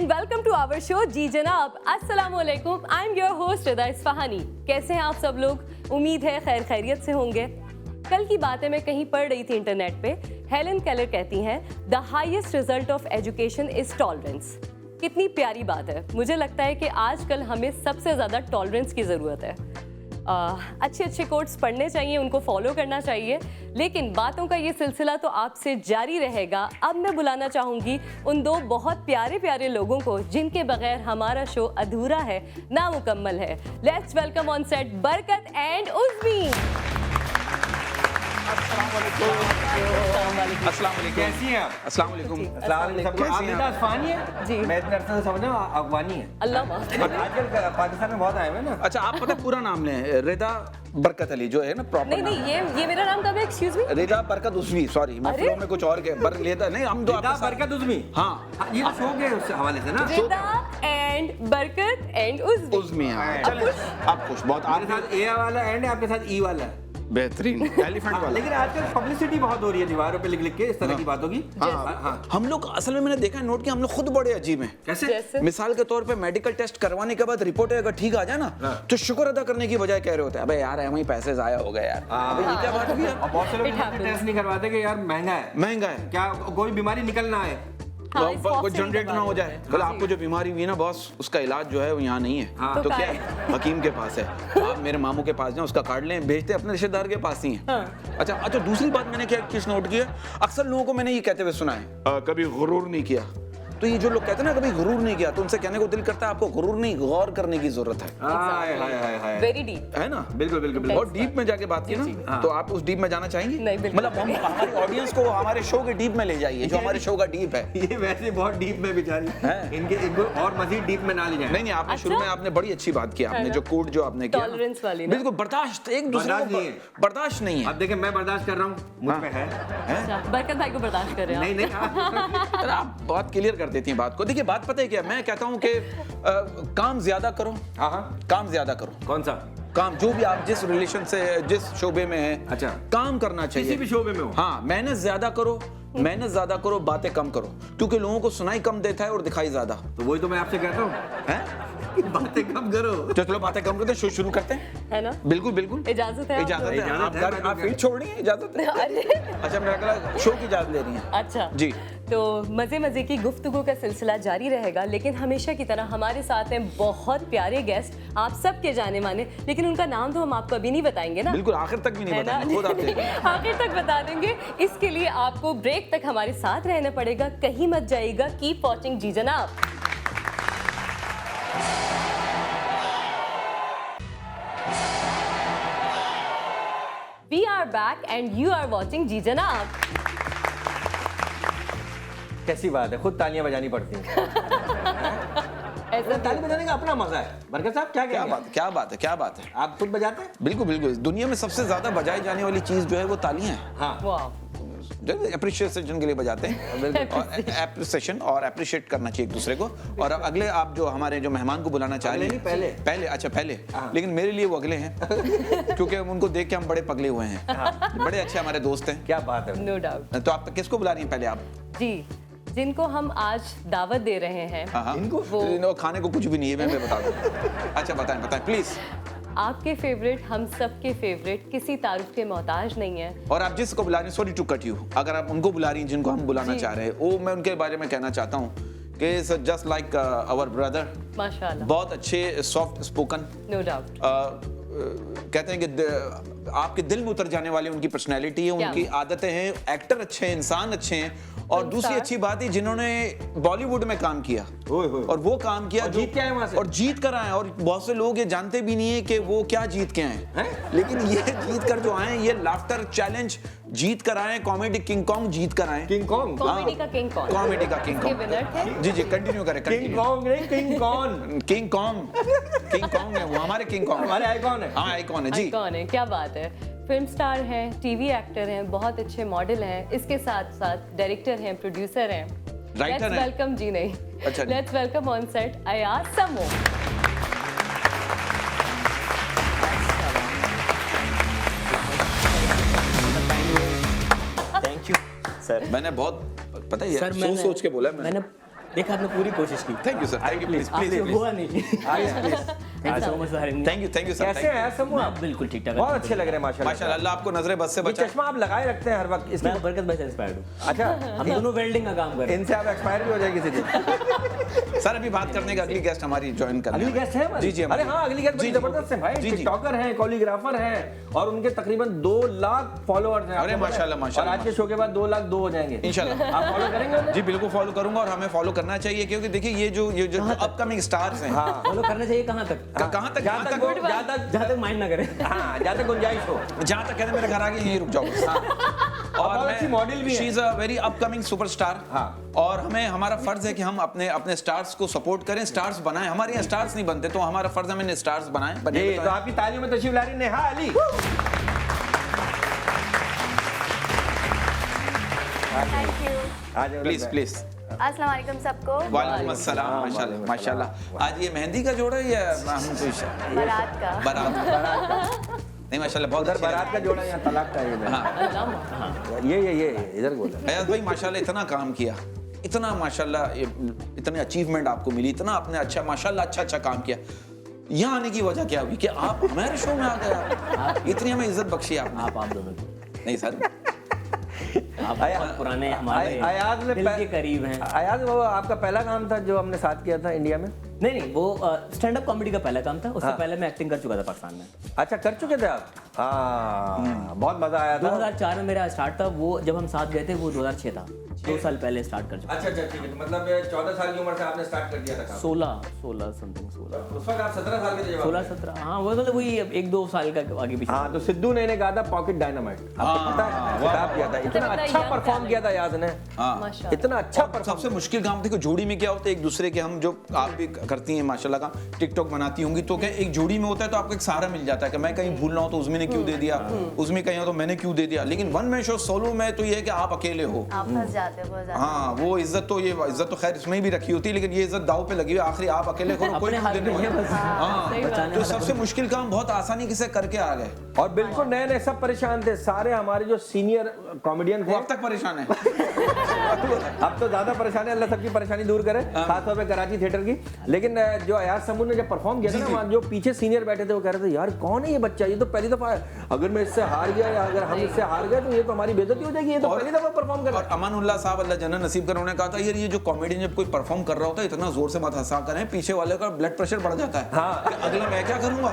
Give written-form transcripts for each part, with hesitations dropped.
And welcome to our show जी जनाब। अस्सलाम वालेकुम, I am your host Rida Isfahani. कैसे हैं आप सब लोग? उम्मीद है खैर खैरियत से होंगे। कल की बातें मैं कहीं पढ़ रही थी इंटरनेट पे। हेलन केलर कहती हैं the highest result of education is tolerance. कितनी प्यारी बात है। मुझे लगता है कि आजकल हमें सबसे ज़्यादा टॉलरेंस की ज़रूरत है। अच्छे अच्छे कोट्स पढ़ने चाहिए, उनको फॉलो करना चाहिए, लेकिन बातों का ये सिलसिला तो आपसे जारी रहेगा। अब मैं बुलाना चाहूँगी उन दो बहुत प्यारे प्यारे लोगों को जिनके बगैर हमारा शो अधूरा है, नामुकम्मल है। लेट्स वेलकम ऑन सेट बरकत एंड उज़्मी। कैसी हैं आप? अस्सलाम वालेकुम। आप रिदा इस्फहानी हैं? जी। मैं इतने अरसे से समझ रहा हूँ अफगानी है। अल्लाह माफ़ करे। आजकल पाकिस्तान में बहुत आए हुए हैं ना। अच्छा, आप पता पूरा नाम लें, रिदा बरकत अली जो है ना प्रॉपर नहीं नहीं, ये मेरा नाम कब है? Excuse me. रिदा बरकत उज़्मी, सॉरी मैं अरे? फ्लो में कुछ और के बर लेता नहीं, हम दो रिदा आपके साथ- बरकत उज़्मी। हाँ ये तो शो के उस हवाले से ना। रिदा एंड बरकत एंड उज़्मी। उज़्मी, हाँ चलें, आप खुश बहुत आपके आप साथ ए वाला एंड है, आपके साथ ई वाला है। बेहतरीन एलिफेंट वाला। लेकिन आजकल पब्लिसिटी बहुत हो रही है दीवारों पे लिख लिख के इस तरह की बातों की। हाँ। हम लोग असल में मैंने देखा नोट किया, हम लोग खुद बड़े अजीब हैं। कैसे? जैसे मिसाल के तौर पे मेडिकल टेस्ट करवाने के बाद रिपोर्ट अगर ठीक आ जाए ना तो शुक्र अदा करने की बजाय कह रहे होते हैं अबे यार वही पैसे जाया हो गए यार। अबे ये क्या बात हुई यार? और बहुत से लोग It happens. टेस्ट नहीं करवाते कि यार महंगा है, महंगा है, क्या कोई बीमारी निकल ना आए। हाँ, इस कोई खौफ से जनरेट ना हो जाए। निकलवाने कल आपको जो बीमारी हुई ना बॉस, उसका इलाज जो है वो यहाँ नहीं है। हाँ। तो तो क्या क्या है? हकीम के पास है। आप मेरे मामू के पास जाओ, उसका कार्ड लें, भेजते अपने रिश्तेदार के पास ही हैं। अच्छा, दूसरी बात मैंने क्या किस नोट किया, अक्सर लोगों को मैंने ये कहते हुए सुना है कभी गुरूर नहीं किया। तो ये जो लोग कहते हैं ना कभी गुरूर नहीं किया, तो उनसे कहने को दिल करता है आपको गुरूर नहीं गौर करने की जरूरत है। हाय हाय हाय हाय। Very deep. है ना? बिल्कुल बिल्कुल बिल्कुल। बहुत डीप में जाके बात की ना, तो आप उस डीप में जाना चाहेंगी? नहीं, बिल्कुल मतलब हम हमारी ऑडियंस को हमारे शो के डीप में ले जाइए, जो हमारे शो का डीप है। ये वैसे बहुत डीप में बेचारी हैं? इनको और मजीद डीप में ना ले जाए। नहीं आपने शुरू में आपने बड़ी अच्छी बात की, आपने है जो ना? कोड जो आपने किया ना, Tolerance वाली ना? बिल्कुल बर्दाश्त एक दूसरे बर्दाश्त को नहीं है। बर्दाश्त नहीं है। अब देखिए मैं बर्दाश्त कर रहा हूँ, मुझ पे है। अच्छा, बरकत भाई को बर्दाश्त कर रहे हैं नहीं नहीं अरे आप बहुत क्लियर कर देती हैं बात को। देखिए बात पता है क्या, मैं कहता हूँ कि काम ज्यादा करो। हाँ हाँ। काम ज्यादा करो, कौन सा? काम जो भी आप जिस रिलेशन से जिस शोबे में है, अच्छा। काम करना चाहिए। किसी भी शोबे में हो। हाँ, मेहनत ज्यादा करो, मेहनत ज्यादा करो, बातें कम करो, क्योंकि लोगों को सुनाई कम देता है और दिखाई ज्यादा तो वही तो मैं आपसे कहता हूँ, है। बातें कम करो। तो चलो बातें कम करते हैं, शो शुरू करते हैं। है ना? बिल्कुल बिल्कुल इजाजत है? इजाजत है। इजाजत आप है, घर मैं तो आप क्या- फील्ड छोड़ रही हैं, इजाजत है। अरे अच्छा मेरा ख्याल शो की इजाजत ले रही हैं। अच्छा जी। तो मजे मजे की गुफ्तगू का सिलसिला जारी रहेगा, लेकिन हमेशा की तरह हमारे साथ हैं बहुत प्यारे गेस्ट, आप सबके जाने माने, लेकिन उनका नाम तो हम आपको अभी नहीं बताएंगे ना। बिल्कुल आखिर तक भी नहीं है ना? बताएंगे, खुद आप देखेंगे। आखिर तक बता देंगे। इसके लिए आपको ब्रेक तक हमारे साथ रहना पड़ेगा, कहीं मत जाइएगा। कीप वॉचिंग जी जनाब। We are back and you are watching जी जनाब। कैसी बात है, खुद तालियां बजानी पड़ती हैं। ऐसा ताली बजाने का अपना मजा है। बरकत साहब क्या क्या कहेंगे? बात है, क्या बात है, क्या बात है। आप खुद बजाते हैं? बिल्कुल बिल्कुल, दुनिया में सबसे ज्यादा बजाई जाने वाली चीज जो है वो तालियां हैं। हाँ। वाह, जो अप्रिशिएशन के लिए बजाते हैं, एप्रिसिएशन और अप्रिशिएट करना चाहिए एक दूसरे को। और अब अगले आप जो हमारे जो मेहमान को बुलाना चाह रहे अगले हैं, नहीं, पहले। पहले अच्छा पहले, हाँ। लेकिन मेरे लिए वो अगले हैं क्योंकि हम उनको देख के हम बड़े पगले हुए हैं। बड़े अच्छे हमारे दोस्त हैं। क्या बात है। No doubt. तो आप किसको बुला रही हैं पहले आप? जी, जिनको हम आज दावत दे रहे हैं, हाँ हाँ, इनको? इनको खाने को कुछ भी नहीं है, मैं बता दूं। अच्छा बताएं बताएं प्लीज। आपके फेवरेट, हम सबके फेवरेट, किसी तारुफ के मोहताज नहीं है। और आप जिसको बुला रही हैं, सॉरी टू कट यू, अगर आप उनको बुला रही हैं जिनको हम बुलाना जी। चाह रहे हैं, वो मैं उनके बारे में कहना चाहता हूँ कि जस्ट लाइक आवर ब्रदर, माशाल्लाह, बहुत अच्छे सॉफ्ट स्पोकन, नो डाउट। कहते हैं कि आपके दिल में उतर जाने वाली उनकी पर्सनैलिटी है, क्या उनकी आदतें हैं, एक्टर अच्छे हैं, इंसान अच्छे हैं। और दूसरी अच्छी बात है जिन्होंने बॉलीवुड में काम किया ओए होए। और वो काम किया और जीत के आए वहाँ से। और जीत कर आए, और बहुत से लोग ये जानते भी नहीं है कि वो क्या जीत के आए हैं? लेकिन ये जीत कर जो आए, ये लाफ्टर चैलेंज जीत कर आए, कॉमेडी किंग कॉन्ग जीत कर आए। King Kong? कॉमेडी का किंग कौन? कॉमेडी का किंग इसके कॉन्ग। विनर थे। जी जी कंटिन्यू करें, किंग कंटिन्यू। कॉन्ग नहीं, king con. King Kong, King Kong है वो, हमारे किंग कॉन्ग, हमारे आइकॉन है। हाँ आइकॉन है जी। कौन है? क्या बात है। फिल्म स्टार हैं, टीवी एक्टर हैं, बहुत अच्छे मॉडल हैं, इसके साथ साथ डायरेक्टर हैं, प्रोड्यूसर हैं। राइटर हैं। वेलकम जी नहीं, अच्छा जी। Let's welcome on set Ayaz Samoo. Thank you sir. मैंने बहुत पता है सर सोच सोच के बोला मैंने। देखा आपने पूरी कोशिश की। Thank you sir, thank you, please आपसे प्लीज हुआ नहीं। Thank you so much sir. Thank you sir. कैसे हैं समूह आप? बिल्कुल ठीक ठाक। बहुत अच्छे लग रहे हैं माशाल्लाह। माशाल्लाह, अल्लाह आपको नजरे बस से ये बचाए। चश्मा आप लगाए रखते हैं हर वक्त, इसकी मैं बरकत भाई से इंस्पायर्ड हूँ। अच्छा हम दोनों वेल्डिंग का काम कर रहे हैं। इनसे आप एक्सपायर भी हो जाए किसी दिन। सर अभी बात करने का अगली गेस्ट हमारी ज्वाइन कर अगली गेस्ट है हमारी? जी जी अरे हाँ, अगली गेस्ट बड़ी जबरदस्त है भाई। जी जी टिकटॉकर हैं, कोरियोग्राफर हैं और उनके तकरीबन 2 लाख फॉलोअर्स हैं। अरे आपको पता है? माशाल्लाह, माशाल्लाह, और आज के शो के बाद 2 लाख 2 हो जाएंगे इंशाल्लाह। आप फॉलो करेंगे उन्हें? जी बिल्कुल फॉलो करूंगा और हमें फॉलो करना चाहिए क्योंकि देखिए ये जो अपकमिंग स्टार्स हैं, हाँ फॉलो करना चाहिए कहाँ तक? कहाँ तक जहाँ तक वो- जहाँ तक माइंड ना करें। हाँ जहाँ तक गुंजाइश हो। जहाँ तक कहते मेरे घर आके यहीं रुक जाओ बस। बहुत अच्छी मॉडल भी है। She is a very upcoming superstar. हाँ। और हमारा फर्ज है कि हम अपने स्टार्स को सपोर्ट करें, स्टार्स बनाएं। हमारे यहाँ स्टार्स नहीं बनते तो हमारा फर्ज है हमें स्टार्स बनाएं। जी, तो आपकी तालियों में तशरीफ ला रही नेहा अली। Thank you. आ जाओ प्लीज प्लीज। अस्सलाम वालेकुम सबको। वालेकुम अस्सलाम। माशाल्लाह माशाल्लाह। आज ये मेहंदी का जोड़ा है या हम तो बारात का। बारात? नहीं माशाल्लाह बहुत उधर अच्छी बारात का जोड़ा, यहाँ तलाक का है। हाँ ये इधर बोला। फयाज भाई माशाल्लाह इतना काम किया, इतना माशाल्लाह इतने अचीवमेंट आपको मिली, इतना आपने अच्छा माशाल्लाह अच्छा काम किया। यहाँ आने की वजह क्या हुई कि आप हमारे शो में आ गए, इतनी हमें इज्जत बख्शी आपने। आप दोनों की। नहीं सर, आप बहुत पुराने हमारे अयाज ने दिल के करीब हैं। अयाज वो आपका पहला काम था जो हमने साथ किया था इंडिया में? नहीं वो स्टैंड अप कॉमेडी का पहला काम था। उससे हाँ। पहले मैं एक्टिंग कर चुका था पाकिस्तान में। अच्छा कर चुके थे आप? हाँ बहुत मजा आया था। 2004 में मेरा स्टार्ट था। वो जब हम साथ गए थे वो 2006 था। 2 साल पहले स्टार्ट कर चुका। अच्छा ठीक है, तो मतलब 14 साल की उम्र से आपने स्टार्ट कर दिया था काम? 16 समथिंग 16 उस वक्त आप 17 साल के थे जब 16-17। हाँ वो मतलब वही 1-2 साल का आगे पीछे। हाँ तो सिद्धू ने कहा था पॉकेट डायनामाइट, आपको पता है? खिताब किया था, इतना पता ही अच्छा है, परफॉर्म किया था याद ने, माशाल्लाह। इतना अच्छा और सबसे मुश्किल काम देखो जोड़ी में क्या होता है, एक दूसरे के हम जो आप भी करती हैं माशाल्लाह का टिकटॉक बनाती होंगी तो क्या एक जोड़ी में होता है तो आपको एक सहारा मिल जाता है कि मैं कहीं भूल रहा हूँ तो उसमें ने क्यों दे दिया, उसमें कहीं हो तो मैंने क्यों दे दिया। लेकिन वन मैन शो सोलो में तो ये है कि आप अकेले हो। आप फंस जाते हो बहुत ज्यादा। हाँ वो इज्जत तो खैर इसमें भी रखी होती है, लेकिन ये इज्जत दाव पे लगी हुई है। आखिरी आप अकेले करो, कोई अपने हाथ देने में है वाला। बस। हाँ सही बात तो सबसे मुश्किल काम बहुत आसानी से करके आ गए। और बिल्कुल नए नए सब परेशान थे, सारे हमारे जो सीनियर कॉमेडियन वो थे अब तक परेशान है। अब तो ज्यादा परेशान है, अल्लाह सबकी परेशानी दूर करे, खासतौर पे कराची थिएटर की। लेकिन जो अयाज समूह ने जब परफॉर्म किया था ना, वहाँ जो पीछे सीनियर बैठे थे वो कह रहे थे यार कौन है ये बच्चा, ये तो पहली दफा है, अगर मैं इससे हार गया या अगर हम इससे हार गए तो ये तो हमारी बेइज्जती हो जाएगी, ये तो पहली दफा परफॉर्म कर रहा और अमानुल्लाह साहब अल्लाह जन्नत नसीब कर, उन्होंने कहा था यार ये जो कॉमेडियन जब कोई परफॉर्म कर रहा होता है इतना जोर से मत हंसा करें, पीछे वाले का ब्लड प्रेशर बढ़ जाता है। हाँ। कि अगला मैं क्या करूंगा।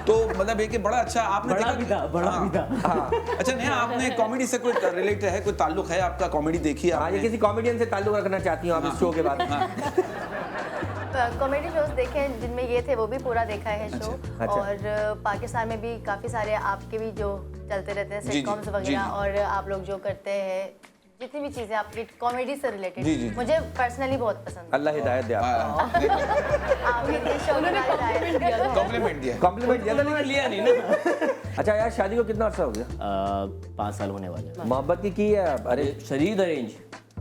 तो मतलब एक बड़ा अच्छा आपने बड़ा देखा भी था, बड़ा हाँ। भी था। अच्छा नहीं आपने कॉमेडी से कोई रिलेट है, कोई ताल्लुक है आपका, कॉमेडी देखी है हाँ, ये आपने? किसी कॉमेडियन से ताल्लुक रखना चाहती हूँ आप इस शो के बाद? कॉमेडी शोज देखे हैं जिनमें ये थे, वो भी पूरा देखा है शो। अच्छा। और पाकिस्तान में भी काफी सारे आपके भी जो चलते रहते हैं जी, सिटकॉम्स जी, वगैरह, जी। और आप लोग जो करते हैं जितनी भी चीजें आपकी कॉमेडी से जी, रिलेटेड जी। मुझे पर्सनली बहुत पसंद अल्लाह हिदायत दे आपको। है। आप ये शो कॉम्प्लीमेंट दिया। कॉम्प्लीमेंट दिया था उन्होंने लेकिन। लिया नहीं ना। अच्छा यार शादी को कितना अर्सा हो गया? 5 साल होने वाले हैं। मोहब्बत की है? अरे शदीद अरेंज।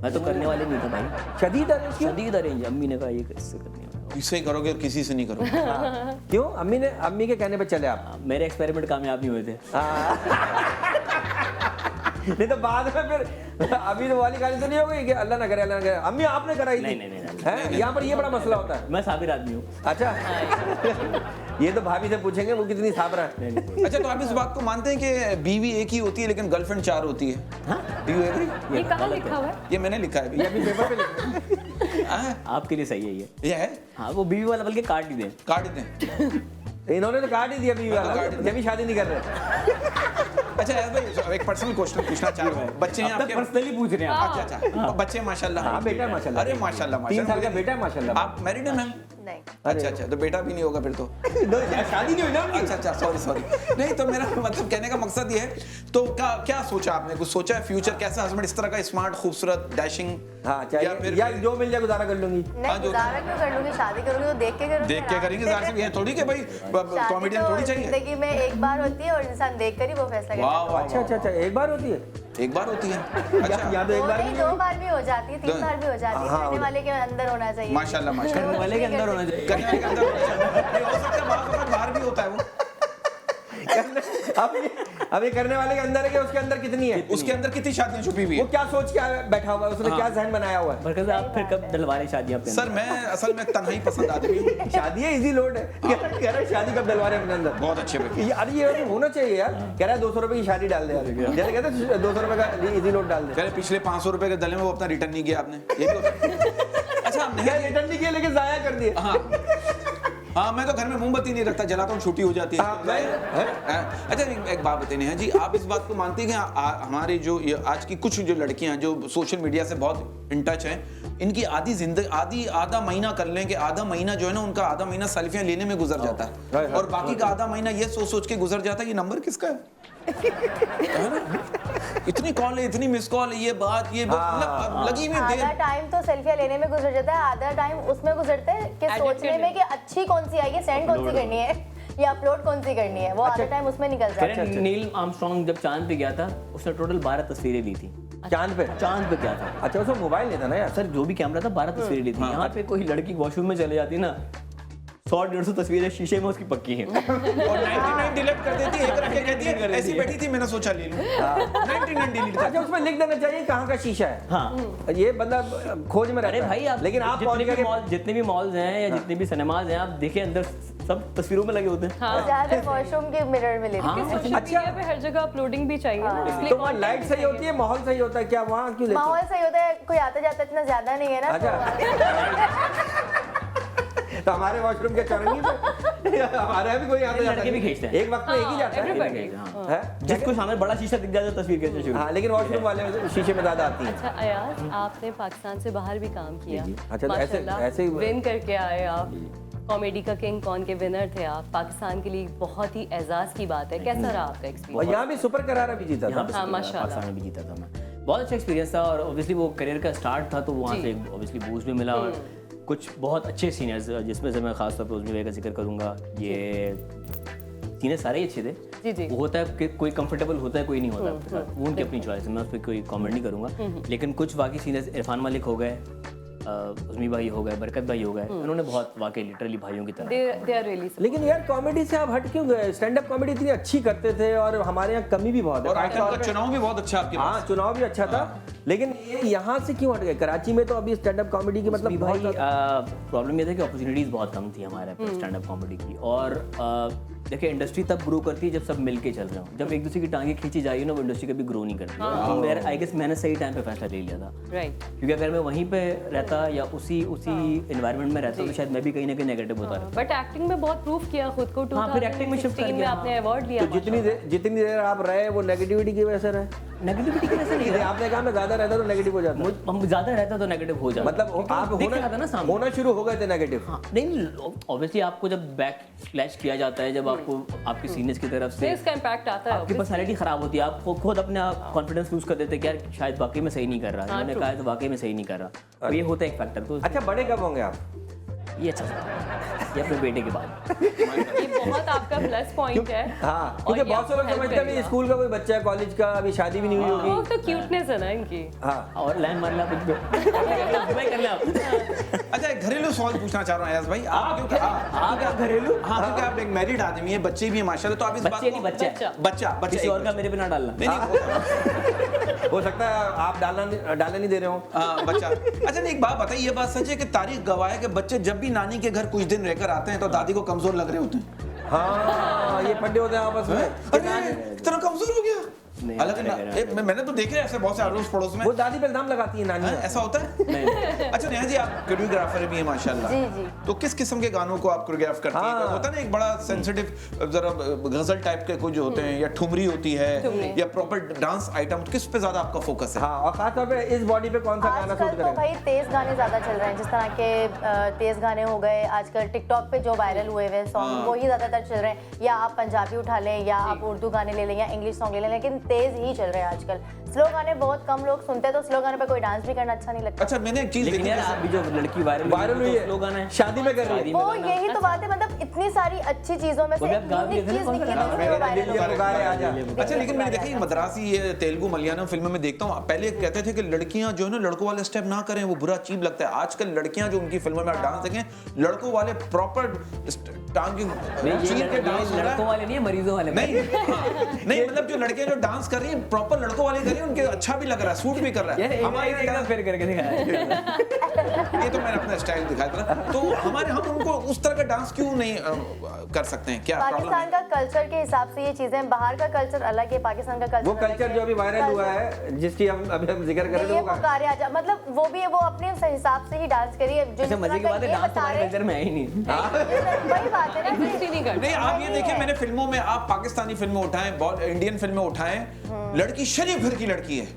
मैं तो करने वाले नहीं था भाई। शदीद अरेंज क्यों? शदीद अरेंज। अम्मी ने कहा ये इससे करने वाला। इससे ही करोगे किसी से नहीं करोगे। क्यों? अम्मी के कहने पे चले आप? मेरे एक्सपेरिमेंट कामयाब नहीं हुए थे। नहीं तो बाद में फिर अभी तो वाली गाली तो नहीं हो गई कि अल्लाह ना करे अल्लाह ना करे, अम्मी आपने कराई थी? नहीं। हैं? यहाँ पर ये बड़ा मसला होता है। मैं साबिर आदमी हूँ। अच्छा ये तो भाभी से पूछेंगे वो कितनी साबरा है। अच्छा तो आप इस बात को मानते हैं कि बीवी एक ही होती है लेकिन गर्लफ्रेंड 4 होती है? Do you agree? ये कहाँ लिखा हुआ है? ये मैंने लिखा है ये अभी। अभी पेपर पे लिखा हाँ, आपके लिए सही है ये। ये है हाँ वो बीवी वाला बल्कि काट ही दें। काट दें। है। इन्होंने तो काट ही दिया बीवी वाला, काट दिया। जब भी शादी नहीं कर रहे। अच्छा यार भाई एक पर्सनल क्वेश्चन पूछना चाह रहा हूँ। बच्चे हैं अब तक आपके? पर्सनली पूछ रहे हैं आप। अच्छा बच्चे माशाल्लाह। हाँ बेटा है माशाल्लाह। अरे माशाल्लाह 3 साल का माशाल्लाह। बेटा है माशाल्लाह। आप मैरिड हैं मैम? नहीं। अच्छा तो बेटा भी नहीं होगा फिर तो। यार शादी नहीं हुई ना उनकी। अच्छा सॉरी नहीं तो मेरा मतलब कहने का मकसद ये है तो क्या सोचा आपने, कुछ सोचा है फ्यूचर कैसा हस्बैंड इस तरह का स्मार्ट खूबसूरत डैशिंग? हाँ चाहिए यार जो मिल जाए गुजारा कर लूंगी। हाँ, नहीं जो- गुजारा क्यों कर लूंगी, शादी करूंगी तो देख के करूंगी। देख के करेंगे ज़ाहिर सी ये थोड़ी कि भाई शादी कॉमेडियन तो थोड़ी चाहिए। जिंदगी में एक बार होती है और इंसान देख कर ही वो फैसला करता वाह है। वाह अच्छा एक बार होती है? एक बार होती है। अच्छा या तो एक दो बार नहीं, भी 2 बार भी हो जाती है, 3 बार भी हो जाती है। हाँ, करने वाले के अंदर होना चाहिए। माशाल्लाह माशाल्लाह। करने वाले के अंदर होना चाहिए। करने वाले के अंदर होना चाहिए। नहीं, हो सकता है बाहर बाहर भी होता है वो। अब ये करने वाले के अंदर है कि उसके अंदर कितनी है, उसके अंदर कितनी शादियां छुपी हुई वो है? क्या सोच के बैठा हुआ है, उसने क्या जहन बनाया हुआ है। बरकत आप फिर कब डलवाने शादियां पे? सर मैं असल में तन्हाई पसंद आदमी हूँ। शादी है, इजी लोड है। कह रहा है शादी कब डलवा रहे हैं अपने अंदर। बहुत अच्छे भाई। यार ये होना चाहिए यार। कह रहा है 200 रुपए की शादी डाल दे यार, जैसे कहते हैं 200 रुपए का इजी लोड डाल दे। पहले पिछले 500 रुपए के दले में वो अपना रिटर्न नहीं किया आपने, ये भी होता है। अच्छा रिटर्न नहीं किया लेकिन जाया कर दिए। हाँ मैं तो घर में मोमबत्ती नहीं रखता, जलाता हूँ, छुट्टी हो जाती है। अच्छा एक बात बताइए नेहा जी, आप इस बात को मानती हैं कि हमारे जो आज की कुछ जो लड़कियां जो सोशल मीडिया से बहुत इन टच हैं, इनकी आधा महीना कर लें कि आधा महीना जो है ना उनका आधा महीना सेल्फियां लेने में गुजर जाता है और बाकी का आधा महीना ये सोच के गुजर जाता है कि नंबर किसका है ना? इतनी कॉल है, इतनी मिस कॉल है, ये बात मतलब लगी में देर। आधा टाइम तो सेल्फियां लेने में गुजर जाता है, आधा टाइम उसमें गुजरता है कि सोचने में कि अच्छी कौन सी आई है, सेंड कौन सी करनी है या अपलोड कौन सी करनी है, वो आधा टाइम उसमें निकल जाता है। नील आर्मस्ट्रांग जब चांद पे गया था उसने टोटल 12 तस्वीरें ली थी। चांद पे गया था। अच्छा, उसमें मोबाइल नहीं था ना यार। सर जो भी कैमरा था 12 तस्वीरें ली थी। यहाँ पे कोई लड़की वॉशरूम में चले जाती ना, 100-150 तस्वीरें शीशे में उसकी पक्की हैं। और 99 डिलीट कर देती है, एक रख के कहती है ऐसी बैठी थी मैंने सोचा ले लूं। 99 डिलीट कर। अच्छा, उसमें लिख देना चाहिए कहाँ का शीशा है। हाँ ये बंदा खोज में रहता अरे है। भाई आप लेकिन आप जितने भी मॉल्स हैं या जितने भी सिनेमाज हैं आप देखें अंदर सब तस्वीरों में लगे होते हैं। ज्यादा वॉशरूम के मिरर में लेती है। सोशल मीडिया पे हर जगह अपलोडिंग भी चाहिए ना, इसलिए तो वहाँ लाइट सही होती है, माहौल सही होता है, क्या वहाँ क्यों लेते माहौल सही होता है, कोई आता जाता इतना ज्यादा नहीं है ना। तो हमारे वॉशरूम के चौरंगी पे हमारे भी कोई आता जाता लड़के भी खींचते हैं। एक वक्त में एक ही जाता है। हाँ। जिसको सामने बड़ा शीशा दिख जाता है तस्वीर खींचना शुरू। हाँ, लेकिन वॉशरूम वाले शीशे में ज्यादा आती है। अच्छा अयाज, आपने पाकिस्तान से बाहर भी काम किया। अच्छा, तो ऐसे ही विन करके आए आप, कॉमेडी का किंग कौन के विनर थे आप, पाकिस्तान के लिए बहुत ही एजाज की बात है। कैसा रहा आपका और एक्सपीरियंस? यहाँ भी सुपर करारा भी जीता था। हाँ, माशाल्लाह। पाकिस्तान में भी जीता था मैं। बहुत अच्छा एक्सपीरियंस था और ऑब्वियसली वो करियर का स्टार्ट था तो वहाँ से ऑब्वियसली बूस्ट भी मिला और कुछ बहुत अच्छे सीनियर्स जिसमें से मैं खास तौर पे उर्मी भाई का जिक्र करूँगा। ये सीनियर सारे ही अच्छे थे। जी जी। वो होता है कि कोई कंफर्टेबल होता है कोई नहीं होता उसके साथ, वो उनकी अपनी चॉइस है, मैं उस पर कोई कमेंट नहीं करूँगा। लेकिन कुछ बाकी सीनियर्स इरफान मलिक हो गए, उर्मी भाई हो गए, बरकत भाई हो गए, उन्होंने बहुत वाकई लिटरली भाइयों की तरह। They are really supportive. लेकिन यार कॉमेडी से आप हट क्यों गए? स्टैंड अप कॉमेडी इतनी अच्छी करते थे और हमारे यहाँ कमी भी बहुत है। और आजकल का चुनाव भी बहुत अच्छा आपके पास। हाँ, चुनाव भी अच्छा था, लेकिन ये यहाँ से क्यों हट गए? कराची में तो अभी स्टैंड अप कॉमेडी की मतलब भाई बहुत प्रॉब्लम ये था कि अपॉर्चुनिटीज बहुत कम थी हमारे स्टैंड अप कॉमेडी की। और देखिए इंडस्ट्री तब ग्रो करती है जब सब मिलके चल रहे हो। जब एक दूसरे की टांगे खींची जाएगी ना वो इंडस्ट्री कभी ग्रो नहीं करती। तो आई गेस मैंने सही टाइम पे फैसला ले लिया था, Right. क्योंकि अगर मैं वहीं पे रहता या उसी एनवायरनमेंट में रहता तो शायद मैं भी कहीं ना कहीं नेगेटिव होता रहता। बट एक्टिंग में बहुत प्रूफ किया खुद को। हाँ, फिर acting में shift कर 2016 में गया, आपने हाँ। अवार्ड लिया। तो जितनी देर आप रहे वो नेगेटिविटी की वजह से रहे। नेगेटिविटी की वजह से नहीं नहीं, आपने कहा मैं ज्यादा रहता तो नेगेटिव हो जाता। हम ज्यादा रहता तो नेगेटिव हो जाता। मतलब आप दिख रहा था ना सामने। होना शुरू हो गए थे नेगेटिव। हाँ, नहीं ऑब्वियसली आपको जब बैक स्लैश किया जाता है, जब आपको आपके सीनियर्स की तरफ से इसका इम्पैक्ट आता है। आपकी पर्सनैलिटी खराब होती है, आप खुद अपना कॉन्फिडेंस लूज कर देते हैं कि यार शायद वाकई में सही नहीं कर रहा। उन्होंने कहा है तो वाकई में सही नहीं कर रहा, तो ये होता है एक फैक्टर। तो अच्छा, बड़े कब होंगे आप? ये अच्छा ये अपने बेटे के बाद। ये बहुत आपका प्लस पॉइंट है। हाँ, और क्योंकि ये बहुत से लोग आपको समझते हैं help अभी स्कूल का कोई बच्चा है, कॉलेज का, अभी शादी भी नहीं हुई वो होगी। तो क्यूटनेस है ना इनकी। हाँ, और लाइन मारना कुछ भी कर ले आप। अच्छा एक घरेलू सवाल पूछना चाह रहा हूँ अयाज भाई, आप घरेलू? हाँ, क्योंकि आप एक मैरिड आदमी है, बच्चे भी हैं माशाल्लाह, तो आप इस बात बच्चे को नहीं, बच्चा बच्चा किसी और का मेरे पे ना डालना। नहीं हो सकता है आप डालने नहीं दे रहे हो। हाँ बच्चा। अच्छा नहीं, एक बात बताइए, ये बात सच है कि तारीख गवाह है कि बच्चे जब भी नानी के घर कुछ दिन रहकर आते हैं तो दादी को कमजोर लग रहे होते हैं? हाँ, ये पड्डे होते हैं आपस में। अरे इतना कमजोर हो गया। हालांकि मैंने तो देखे ऐसे बहुत से अड़ोस पड़ोस में। वो दादी पे इल्जाम लगाती है नानी। ऐसा होता है? अच्छा नेहा जी, आप कोरियोग्राफर भी हैं माशाल्लाह। जी जी। तो किस किस्म के गानों को आप कोरियोग्राफ करती हैं? हाँ। होता है ना एक बड़ा सेंसिटिव जरा गजल टाइप के कुछ जो होते हैं, या ठुमरी होती है, या प्रॉपर डांस आइटम, किस पे ज्यादा आपका फोकस है? हाँ, और खासतौर पे इस बॉडी पे कौन सा गाना आजकल सूट तो करेगा? भाई तेज गाने ज्यादा चल रहे हैं, जिस तरह के तेज गाने हो गए आजकल टिकटॉक पे जो वायरल हुए हुए सॉन्ग, वही ज्यादातर चल रहे हैं। या आप पंजाबी उठा लें या आप उर्दू गाने ले लें या इंग्लिश सॉन्ग ले लें, लेकिन तेज ही चल रहे हैं आजकल। स्लो गाने बहुत कम लोग सुनते हैं, तो स्लो गाने पे कोई डांस भी करना अच्छा नहीं लगता। अच्छा मैंने एक चीज लेकिन देखी यार आप भी जो लड़की वायरल हुई है, लोग गाना है शादी में कर रही है। वो यही तो बात है, मतलब इतनी सारी अच्छी चीजों में से वो भी आप एक गा दिए यूनिक थे ना, चीज कौन सा निकली गाना? जिसमें वो वायरल हो दिल्ली गई। गाने आ जा। अच्छा लेकिन मैंने देखा ये मद्रासी ये तेलुगु मलयालम फिल्मों में देखता हूँ, पहले कहते थे कि लड़कियां जो है ना लड़कों वाले स्टेप ना करें, वो बुरा चीप लगता है। आजकल लड़कियां जो उनकी फिल्मों में आप डांस देखें, लड़कों वाले प्रॉपर टांग चीर के डांस हो रहा लड़कों है। वाले नहीं है, मरीजों वाले। नहीं नहीं मतलब जो लड़कियां जो डांस कर रही हैं प्रॉपर लड़कों वाले कर रही हैं, उनके अच्छा भी लग रहा है, सूट भी कर रहा यार है। हमारे एक बार फिर करके दिखाया। ये तो मैंने अपना स्टाइल दिखाया था, तो हमारे हम उनको उस तरह का डांस क्यों नहीं कर सकते हैं? क्या प्रॉब्लम पाकिस्तान है? का कल्चर के हिसाब से ये चीजें, बाहर का कल्चर अलग है, पाकिस्तान का कल्चर वो कल्चर जो अभी वायरल हुआ है, जिसकी हम अभी हम जिक्र कर रहे थे, ये वो पुकारे आजा, मतलब वो भी है, वो अपने उस हिसाब से ही डांस करिए। जो अच्छा मजे की बात है, डांस तो हमारे कल्चर में है ही नहीं। वही बात है ना कि एग्जिस्ट ही नहीं करता। नहीं आप ये देखिए, मैंने फिल्मों में आप पाकिस्तानी फिल्में उठाएं, इंडियन फिल्में उठाएं, लड़की शरीफ घर की लड़की है,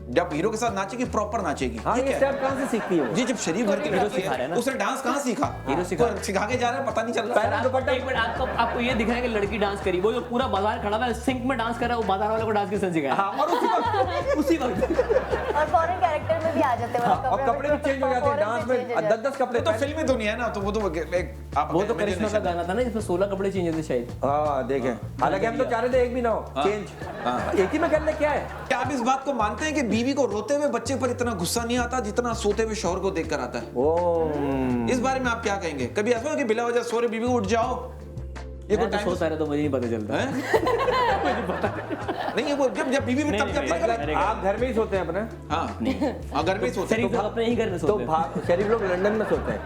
जब हीरो के साथ नाचेगी प्रॉपर नाचेगी, हाँ, ठीक ये है? स्टेप कहाँ से सीखती है वो? जी जब शरीफ घर की लड़की सिखा रहा है है, ना। उसने डांस कहाँ सीखा? हीरो सिखा कोई सिखा के जा रहा है, पता नहीं चल रहा है। पहले दुपट्टा एक मिनट आपको ये दिख रहा है कि लड़की डांस करी, वो जो पूरा बाजार खड़ा हुआ है सिंक में डांस कर रहा है, वो बाजार वाले को डांस किसने सिखाया? हाँ, और उसी वक्त और फॉरेन कैरेक्टर में भी आ जाते हैं, मतलब और कपड़े भी चेंज हो जाते हैं डांस में, 10-10 कपड़े वो तो पहन- फिल्मी दुनिया है ना, तो वो तो आप वो तो करिश्मा का गाना था ना जिसमें 16 कपड़े चेंज होते शायद। हाँ देखें, हालांकि हम तो चाह रहे थे एक भी ना हो चेंज, एक ही में कर ले। क्या है? क्या आप इस बात को मानते हैं कि बीवी को रोते हुए बच्चे पर इतना गुस्सा नहीं आता जितना सोते हुए शौहर को देखकर आता है? ओ इस बारे में आप क्या कहेंगे? कभी ऐसा हो कि बिला वजह सो रहे बीवी उठ जाओ, ये कोई मैं तो टाइम सोता रहा तो मुझे नहीं पता चलता। नहीं है वो जब बीवी में तब करती है ना, मतलब आप घर में ही सोते हैं अपने? हाँ नहीं अगर भी सोते शरीफ लोग अपने ही घर में तो सोते हैं। शरीफ लोग लंदन में सोते हैं।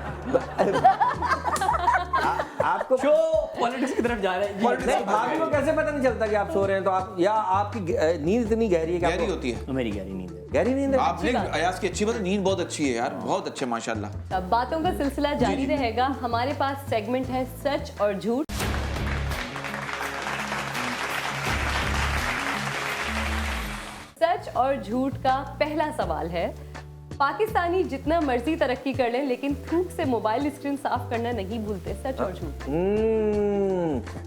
आपको शो पॉलिटिक्स की तरफ जा रहे हैं जी। नहीं, भाभी को कैसे पता नहीं चलता कि आप सो रहे हैं? तो आप या आपकी नींद इतनी गहरी है कि गहरी आपको- होती है। मेरी गहरी नींद है। गहरी नींद है? आपने अयाज की अच्छी बात है, नींद बहुत अच्छी है यार, बहुत अच्छे माशाल्लाह। अब बातों का सिलसिला जारी रहेगा। हमारे पास सेगमेंट है सच और झूठ। सच और झूठ का पहला सवाल है, पाकिस्तानी जितना मर्जी तरक्की कर लें लेकिन थूक से मोबाइल स्क्रीन साफ करना नहीं भूलते। सच और झूठ?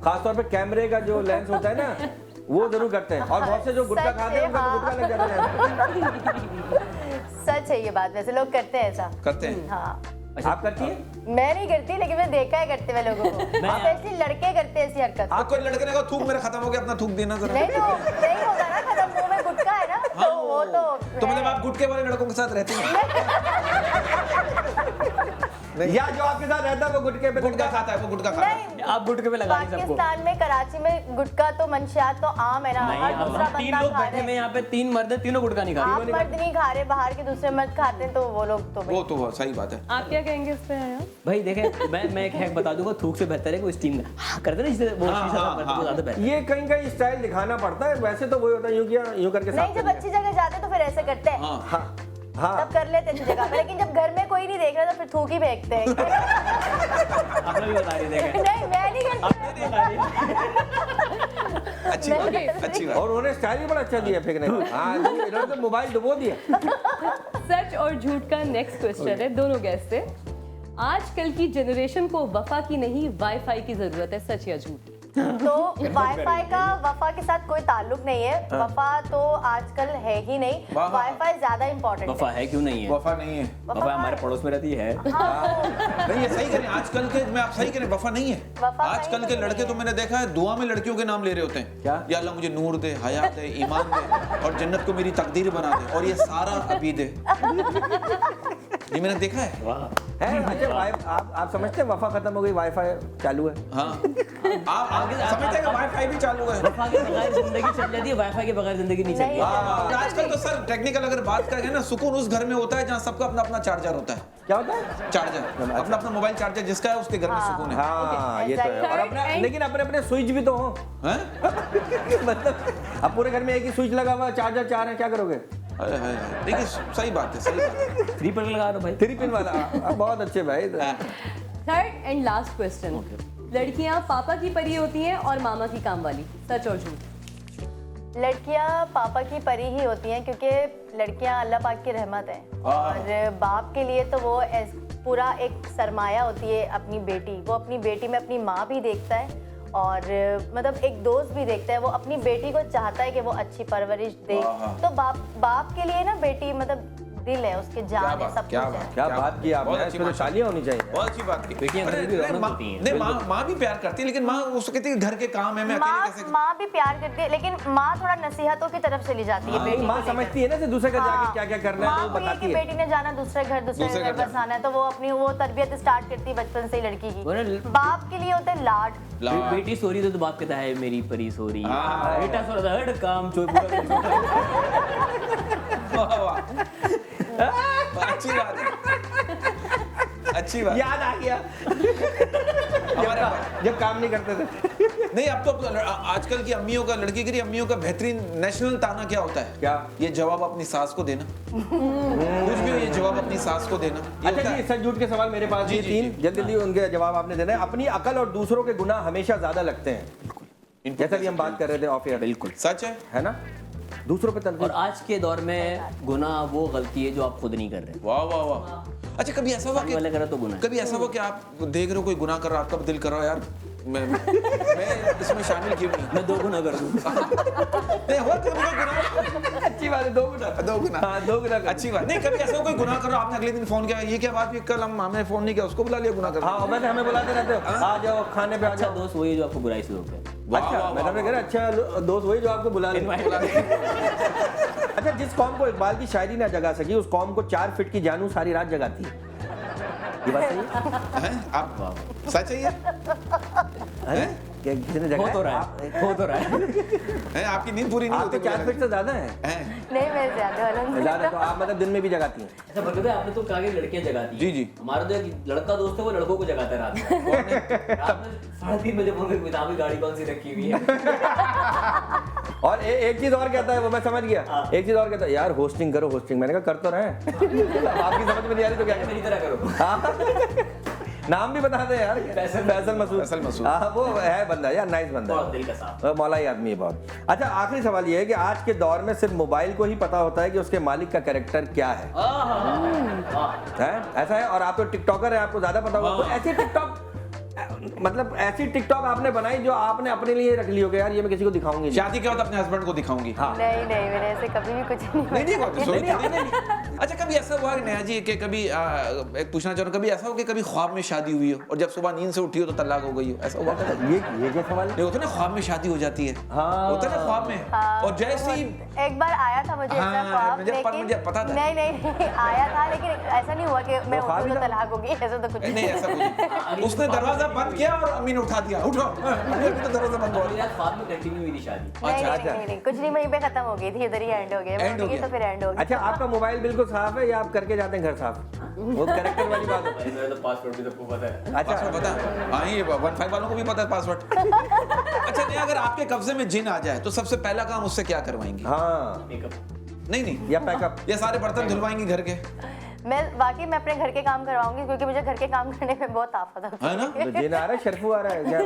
खासतौर पे कैमरे का जो लेंस होता है ना, वो जरूर करते हैं। और बहुत से जो गुटखा सच खाते हैं है, उनका तो गुटखा लग जाता है। सच है ये बात, वैसे लोग करते हैं ऐसा। करते हैं। हाँ, आप करती हैं? मैं नहीं करती, लेकिन मैं देखा है करते हुए लोगों को, स्पेशली लड़के करते हैं ऐसी हरकत। आप कोई लड़के ने कहा थूक मेरा खत्म हो गया, अपना थूक देना जरा। नहीं तो नहीं होगा ना खत्म, मुंह में गुटखा है ना, तो वो तो मतलब आप गुटके वाले लड़कों के साथ रहती हैं? या जो आपके साथ रहता है वो गुटके पे गुटखा खाता है, वो गुटखा खाता है। नहीं, आप गुटके पे लगा नहीं सबको। पाकिस्तान में कराची में गुटखा तो मंशियात तो आम है ना, नहीं, हर अब दूसरा हम 3 बंदा लोग खा बैठे रहे हैं हैं। यहाँ पे, 3 मर्द हैं, तीनों गुटखा नहीं खा आप रहे। मर्द नहीं खा रहे, बाहर के दूसरे मर्द खाते हैं, तो वो लोग तो वो तो सही बात है। आप क्या कहेंगे इस पे आया? भाई देखें, मैं एक हैक बता दूंगा, थूक से बेहतर है कोई स्टीम करते ना, जिससे वो शीशा साफ करते हैं, वो ज्यादा बेहतर है। ये कहीं कहीं स्टाइल दिखाना पड़ता है, वैसे तो वही होता है यूं किया यूं करके नहीं, साफ जब कर अच्छी जगह जाते हैं तो फिर ऐसे करते हैं, हाँ हाँ हाँ तब कर लेते हैं अच्छी जगह पे, लेकिन जब घर में कोई नहीं देख रहा तो फिर थूक ही फेंकते हैं। आपने भी बता रही देखें। नहीं, मैं नहीं करती। अच्छी बात है, अच्छी बात। और उन्होंने स्टाइल भी बड़ा अच्छा दिया फेंकने का। हाँ इन्होंने तो मोबाइल डुबो दिया। सच और झूठ का नेक्स्ट क्वेश्चन है दोनों गेस्ट से। आजकल की जनरेशन को वफा की नहीं वाईफाई की जरूरत है। सच या झूठ? तो वाईफाई का वफा के साथ कोई ताल्लुक नहीं है, वफा तो आजकल है ही नहीं, वाह। वाईफाई ज्यादा इम्पोर्टेंट वफा है क्यों नहीं है? वफा नहीं है। वफा हमारे पड़ोस में रहती है। नहीं ये सही करें, आजकल के मैं आप सही करें, वफा नहीं है। वफा आजकल नहीं के तो लड़के नहीं तो है। मैंने देखा है दुआ में लड़कियों के नाम ले रहे होते हैं। क्या? या अल्लाह मुझे नूर दे, हया दे, ईमान दे और जन्नत को मेरी तकदीर बना दे, और ये सारा अभी दे। ये मैंने देखा है। है अच्छा आप समझते हैं वफा खत्म हो गई, वाईफाई चालू है? हाँ आप समझते हैं कि वाईफाई भी चालू है। वफा के बगैर जिंदगी चल जाती है, वाईफाई के बगैर जिंदगी नहीं चलती। नहीं। और आजकल तो सर टेक्निकल अगर बात करें ना, सुकून उस घर में होता है जहाँ सबका अपना अपना चार्जर होता है। क्या होता है? चार्जर अपना अपना मोबाइल चार्जर जिसका है उसके घर में सुकून है। हाँ ये तो है। और अपना And- लेकिन अपने अपने स्विच भी तो हो। हैं? मतलब अब पूरे घर में एक ही स्विच लगा हुआ, चार्जर 4 है, क्या करोगे? हाय, हाय, हाय। देखिए सही बात है, सही बात है। 3 पर लगा दो भाई। 3 पिन वाला बहुत अच्छे भाई। Third and last question. लड़कियां पापा की परी होती हैं और मामा की काम वाली। सच और झूठ? लड़कियां पापा की परी ही होती हैं, क्योंकि लड़कियां अल्लाह पाक की रहमत हैं, और बाप के लिए तो वो पूरा एक सरमाया होती है अपनी बेटी। वो अपनी बेटी में अपनी माँ भी देखता है और मतलब एक दोस्त भी देखता है, वो अपनी बेटी को चाहता है कि वो अच्छी परवरिश दे। तो बाप के लिए ना बेटी मतलब दिल है, उसके जान है, सब कुछ है। क्या बात की आपने, इसमें तो तालियां होनी चाहिए। बहुत अच्छी बात की। बेटियां घर भी रौनक होती हैं। नहीं, माँ भी प्यार करती है, लेकिन माँ उसको कहती है घर के काम है, मैं अकेले कैसे माँ भी प्यार करती है, लेकिन माँ थोड़ा नसीहतों की तरफ चली जाती है बेटी माँ को लेकर। समझती है ना कि दूसरे का जाके क्या क्या करना है, माँ तो वो को ये बताती कि है। बेटी ने जाना दूसरे घर बसाना है, तो वो अपनी वो तरबियत स्टार्ट करती है बचपन से ही लड़की की। बाप के लिए होते हैं लाड। बेटी सो रही तो बाप कहता है मेरी परी सो रही है, बेटा सो रहा था हट काम चोर पूरा वाह, वाह। अच्छी बात है, अच्छी बात। याद आ गया जब काम नहीं करते थे। नहीं, अब तो आजकल की अम्मियों का, लड़की की अम्मियों का बेहतरीन नेशनल ताना क्या होता है? क्या? ये जवाब अपनी सास को देना। कुछ भी हो, ये जवाब अपनी सास को देना। ये अच्छा होता जी, है। सच झूठ के सवाल मेरे पास जी, ये जी, तीन, जी। जल्दी जल्दी उनके जवाब आपने देना है। अपनी अकल और दूसरों के गुनाह हमेशा ज्यादा लगते हैं, जैसा भी हम बात कर रहे थे ऑफ एयर। बिल्कुल सच है है ना, दूसरों पे और तनकीद। आज के दौर में गुनाह वो गलती है जो आप खुद नहीं कर रहे। वाह वाह वाह। अच्छा, कभी ऐसा हुआ सामने वाले कि करा तो गुनाह है। कभी ऐसा हुआ कि आप देख रहे हो कोई गुनाह कर रहा है, आपका दिल कर रहा है यार मैं इसमें शामिल क्यों नहीं? मैं 2 गुना कर दूं। नहीं हुआ कभी कोई गुनाह? अच्छी बात है, दो गुना। दो गुना। हाँ, दो गुना कर। अच्छी बात। नहीं, कभी ऐसा कोई गुनाह कर रहा आपने अगले दिन फोन किया, ये क्या बात हुई, कल हमने फोन नहीं किया, उसको बुला लिया गुनाह कर। हाँ, और मैंने हमें बुलाते रहते हो, आ जाओ खाने पे आ अच्छा जाओ। दोस्त वही जो आपको बुराई से रोकता है। अच्छा, मैंने कह रहा अच्छा दोस्त वही जो आपको बुला ले। अच्छा, जिस कौम को इकबाल की शायरी ना जगा सकी, उस कौम को 4 फीट की जानू सारी रात जगाती है। ये बात सही है? हैं? आप सच है ये? हैं? क्या किसने जगाया? हो तो रहा है, हो तो रहा है। हैं? आपकी नींद पूरी नहीं आपके होती? 4 फीट से ज्यादा है? हैं? नहीं, मेरे ज्यादा ज्यादा, तो आप मतलब दिन में भी जगाती हैं? अच्छा बता आपने तो कहा कि लड़कियां जगाती हैं। जी, जी। हमारा जो एक लड़का दोस्त है वो लड़कों को जगाता है रात में। रात में 3:30 बजे फोन करके आपकी गाड़ी कौन सी रखी हुई है। और एक चीज और कहता है, वो मैं समझ गया। एक चीज और कहता है, यार होस्टिंग करो होस्टिंग। मैंने कहा कर तो रहे हैं। अब आपकी समझ में नहीं आ रही तो क्या करें? मेरी तरह करो। हाँ। नाम भी बता दे यार, फैसल मसूद। फैसल मसूद। हाँ, वो है बंदा यार, नाइस बंदा बहुत है, दिल का साफ। मौलाई आदमी है बहुत। अच्छा, आखिरी सवाल ये है कि आज के दौर में सिर्फ मोबाइल को ही पता होता है कि उसके मालिक का कैरेक्टर क्या है। है ऐसा है? और आप तो टिकटॉकर है, आपको ज्यादा पता होगा। तो ऐसी टिकटॉक, मतलब ऐसी टिकटॉक आपने बनाई जो आपने अपने लिए रख ली हो कि यार ये मैं किसी को दिखाऊंगी नहीं। शादी के बाद अपने हस्बैंड को दिखाऊंगी। हाँ। नहीं, मैंने ऐसे कभी भी कुछ नहीं नहीं बोला। नहीं, नहीं। अच्छा, कभी ऐसा हुआ नेहा जी कि कभी एक पूछना चाह रहा हूँ, कभी ऐसा हो कि कभी ख्वाब में शादी हुई हो और जब सुबह नींद से उठी हो तो तलाक हो गई हो, ऐसा हुआ था? ये क्या सवाल है? नहीं, होता है ना ख्वाब में शादी हो जाती है। हाँ। होता है ना ख्वाब में। और जैसे ही एक बार आया था मुझे ऐसा हाँ, ख्वाब, मुझे पता था। नहीं आया था, लेकिन ऐसा नहीं हुआ कि मैं ख्वाब उठी ही तो था। तलाक होगी, ऐसा तो कुछ नहीं, ऐसा कुछ नहीं। उसने दरवाजा बंद किया और अम्मी ने उठा दिया, उठो अभी तो दरवाजा बंद हो मेरे साथ बाद में कंटिन्यू हुई थी शादी। नहीं, कुछ नहीं, वहीं पे खत्म हो गई थी, इधर ही एंड हो गया। End हो तो गया। फिर एंड हो गया। अच्छा, आपका मोबाइल बिल्कुल साफ है या आप करके जाते हैं घर साफ? वो कैरेक्टर वाली बात है। भाई मेरा तो पासवर्ड भी सबको पता है। अच्छा, पासवर्ड पता है? हाँ, ये 15 वालों को भी पता है पासवर्ड। अच्छा, नहीं, अगर आपके कब्जे में जिन आ जाए तो सबसे पहला काम उससे क्या करवाएंगी? हाँ, मेकअप। नहीं, या पैकअप। ये सारे बर्तन धुलवाएंगी घर के, मैं अपने घर के काम करवाऊंगी, क्योंकि मुझे घर के काम करने में बहुत आफत होती है ना? तो जिन आ रहा है, शर्फू आ रहा है क्या?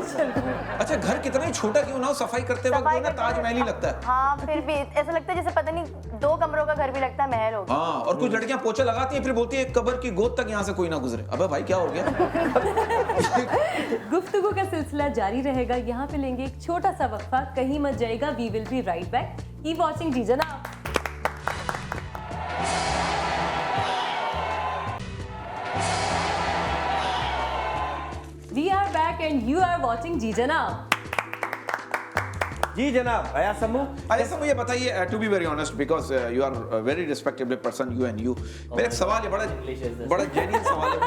अच्छा, घर कितना ही छोटा क्यों ना हो, सफाई करते वक्त सफाई वो ना करते ताजमहल ही लगता है। हाँ, फिर भी ऐसा लगता है जैसे पता नहीं 2 कमरों का घर भी लगता है महल हो गया। हाँ, और कुछ लड़कियां पोछा लगाती हैं फिर बोलती है कब्र की गोद तक यहाँ से कोई ना गुजरे। अबे भाई क्या हो गया? गुफ्तगू का सिलसिला जारी रहेगा। यहाँ पे लेंगे एक छोटा सा वक्फा, कहीं मत जाएगा। We will be right back. Keep watching जी जनाब। We are back and you are watching जी जनाब। जी जनाब, अया समूह। अरे सब मुझे बताइए, to be very honest because you are very respectable person, you and you. मेरा एक सवाल है, बड़ा जेन्युइन सवाल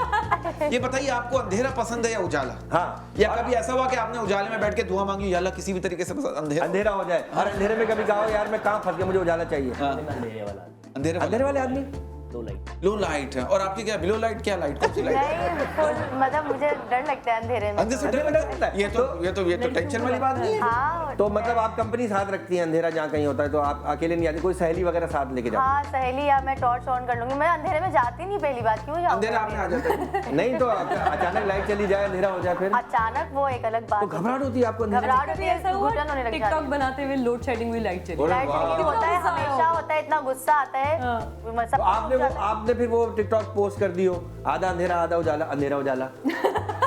है। ये बताइए, आपको अंधेरा पसंद है या उजाला? हाँ। या कभी ऐसा हुआ कि आपने उजाले में बैठ के दुआ मांगी, या अल्लाह किसी भी तरीके से बस अंधेरा अंधेरा हो जाए, और अंधेरे में कभी कहो यार मैं कहाँ फंस गया, मुझे उजाला चाहिए। हाँ। अंधेरे वाला अंधेरे वाले आदमी दो लाइट। लो लाइट है। और आपकी क्या बिलो लाइट? क्या लाइट? कौन सी लाइट? नहीं, full, मतलब मुझे डर लगता है अंधेरे में। अंधेरे से डर लगता है? ये तो टेंशन वाली बात नहीं है। हाँ, तो मतलब आप कंपनी साथ रखती हैं, अंधेरा जहाँ कहीं होता है तो आप अकेले नहीं आती, कोई सहेली वगैरह साथ लेके जाती हाँ, सहेली या मैं टॉर्च ऑन कर लूंगी। मैं अंधेरे में जाती नहीं, पहली बात क्यों जाऊँ? अंधेरा आपने आ जाता है। है? नहीं तो अचानक लाइट चली जाए, अंधेरा हो जाए, फिर अचानक वो एक अलग बात तो घबराहट होती है आपको अंधेरे में? घबराहट होती कभी है, ऐसा हुआ घुटन होने लग टिकटॉक जाती है। बनाते हुए लोड शेडिंग हुई लाइट चली? लाइट चली होता है, हमेशा होता है, इतना गुस्सा आता है। हाँ। सब तो आपने फिर वो टिकटॉक पोस्ट कर दी हो, आधा अंधेरा आधा उजाला, अंधेरा उजाला।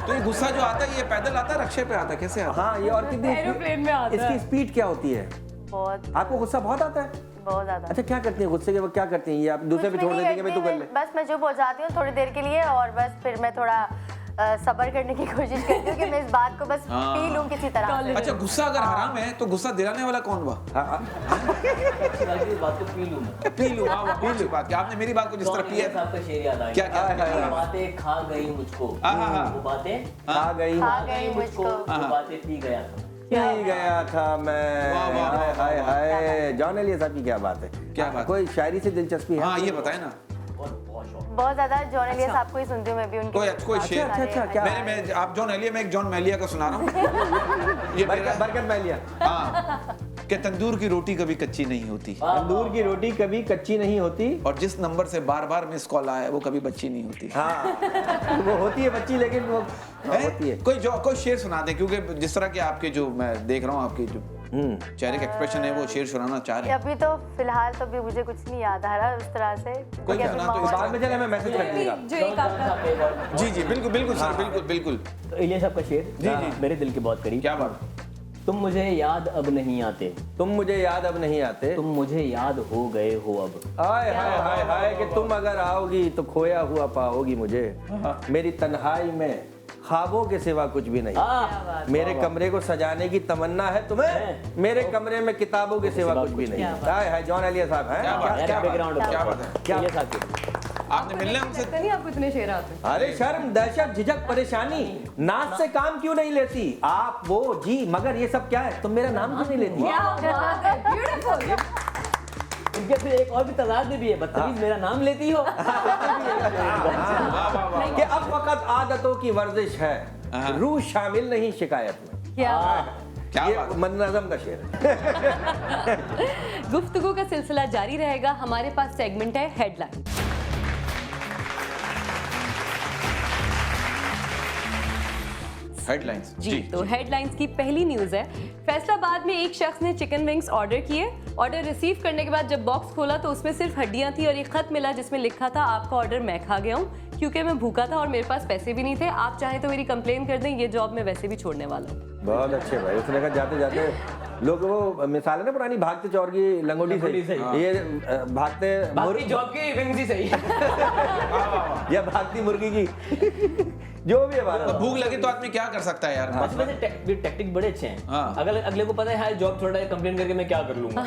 तो ये गुस्सा जो आता है ये पैदल आता है, रक्षे पे आता है, कैसे आता है? हाँ, ये और कितनी एरोप्लेन में आता है। इसकी स्पीड क्या होती है? बहुत आपको गुस्सा बहुत आता है? बहुत ज्यादा। अच्छा, क्या करती हैं गुस्से के वक्त? क्या करती हैं? ये आप दूसरे पे कुछ भी छोड़ नहीं देते हैं कि भाई तू करती, कर ले? बस मैं चुप हो जाती हूँ थोड़ी देर के लिए और बस फिर मैं थोड़ा सब्र करने की कोशिश करती हूँ कि मैं इस बात को बस पी लूँ किसी तरह से। अच्छा, गुस्सा अगर हराम है तो गुस्सा दिलाने वाला कौन हुआ? बात को पी लूं मैं। पी लूं, हाँ, वो पी लूं बात, कि आपने मेरी बात को जिस तरह पिया है। साहब का शेर याद आ क्या- क्या- गया? क्या- वो बातें खा गई मुझको, हाँ। वो बातें खा गई खा गई मुझको। वो बातें पी गया था। पी गया था मैं। वाह, वाह, वाह, हाय वाह, हाय हाय, जॉन एलिया साहब की क्या बात है? क्या बात? कोई शायरी से दिलचस्पी है? हाँ, ये बताए ना। बहुत शौक। बहुत ज्यादा जॉन एलिया साहब को ही सुनती हूँ मैं भी उनके। कोई शेर। अच्छा, क्या? मैं आप जॉन एलिया, मैं एक जॉन मेलिया का सुना रहा हूँ। ये मेरा, बरकत मैलिया। हाँ, कि तंदूर की रोटी कभी कच्ची नहीं होती, तंदूर की रोटी कभी कच्ची नहीं होती। और जिस नंबर से बार बार मिस कॉल आया है वो कभी बच्ची नहीं होती। हाँ, वो होती है बच्ची, लेकिन वो होती है। कोई शेर सुना दे, क्योंकि जिस तरह के आपके जो मैं देख रहा हूँ, आपके जो चेहरे का एक्सप्रेशन है, वो शेर सुनाना चाह रहे हैं। अभी तो फिलहाल तो अभी मुझे कुछ नहीं याद आ रहा उस तरह से। कोई क्योंकि अभी सुना तो माहौल- बाद में चले मैं मैसेज कर दूंगा। जो एक आपका जी जी, बिल्कुल बिल्कुल सर, बिल्कुल बिल्कुल। तो इलिया साहब का शेर जी, जी। मेरे दिल के बहुत करीब। क्या बात? तुम मुझे याद अब नहीं आते, तुम मुझे याद अब नहीं आते, तुम मुझे याद हो गए हो अब। हाय हाय हाय हाय, कि तुम अगर आओगी तो खोया हुआ पाओगी मुझे। मेरी तन्हाई में ख्वाबों के सिवा कुछ भी नहीं। मेरे कमरे को सजाने की तमन्ना है तुम्हें, मेरे कमरे में किताबों के सिवा कुछ भी नहीं। हाय हाय, जॉन एलिया साहब हैं। क्या बात? क्या बात? बैकग्राउंड क्या बात है? क्या? इलिया साहब के आपने मिलने हमसे? लगता नहीं आपको इतने शेर आते हैं। अरे शर्म, दहशत, झिझक, परेशानी, नाच से काम क्यों नहीं लेती आप? वो जी, मगर ये सब क्या है? तुम मेरा नाम क्यों नहीं लेती? क्या बात है, beautiful। उनके फिर एक और भी तजाद भी है, बदतमीज मेरा नाम लेती हो। कि अब वक्त आदतों की वर्जिश है, रूह शामिल नहीं शिकायत में। क्या क्या ये बात है? मनज़म का शेर है। गुफ्तगू का सिलसिला जारी रहेगा। हमारे पास सेगमेंट है हेडलाइन। हेडलाइंस जी, तो हेडलाइंस की पहली न्यूज है। फैसलाबाद में एक शख्स ने चिकन विंग्स ऑर्डर किए। ऑर्डर रिसीव करने के बाद जब बॉक्स खोला तो उसमें सिर्फ हड्डियां थी और एक खत मिला जिसमें लिखा था, आपका ऑर्डर मैं खा गया हूँ क्योंकि मैं भूखा था और मेरे पास पैसे भी नहीं थे। आप चाहें तो मेरी कंप्लेन कर दें, ये जॉब मैं वैसे भी छोड़ने वाला हूँ। बहुत अच्छे भाई, उसने कहा जाते जाते लोग, वो मिसाल है ना पुरानी, भागते चौर की लंगोटी से, ये भागते जॉब की वैकेंसी सही। या भागती मुर्गी की जो भी है बात। भूख लगे तो आदमी क्या कर सकता है यार? बस वैसे टैक्टिक बड़े अच्छे हैं। हाँ। अगर अगले को पता है यार जॉब छोड़ा है, कंप्लेन करके मैं क्या कर लूंगा,